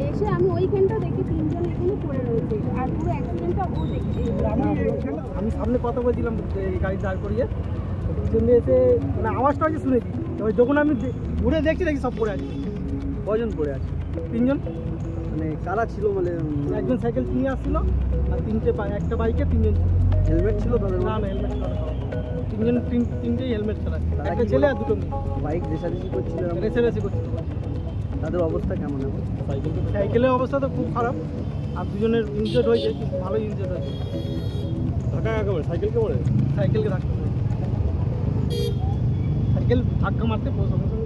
এসে আমি ওইখানটা দেখি তিনজন এখানে পড়ে রয়েছে আর পুরো অ্যাক্সিডেন্টটা ও দেখেছে। আমি সামনে কথা বলছিলাম গাড়ি দাঁড় করিয়ে, পিছন দিয়ে এসে মানে আওয়াজটা হচ্ছে শুনেছি। তবে যখন আমি ঘুরে দেখছি সব পড়ে আছে। কজন পড়ে আছে? তিনজন। মানে কারা ছিল? মানে একজন সাইকেল নিয়ে আসছিল আর একটা বাইকে তিনজন। হেলমেট ছিল তাদের? না না, হেলমেট ছিল না। তিনটেই হেলমেট ছাড়া, একটা ছেলে আর দুটো মেয়ে। বাইক রেসারেসি করছিল? রেসারেসি করছিল। তাদের অবস্থা কেমন? সাইকেলের অবস্থা তো খুব খারাপ, আর দুজনের ইনজয়েড হয়েছে, খুব ভালো ইনজয়েড হয়েছে। সাইকেলকে ধাক্কা মারতে সাইকেল ধাক্কা মারতে সঙ্গে সঙ্গে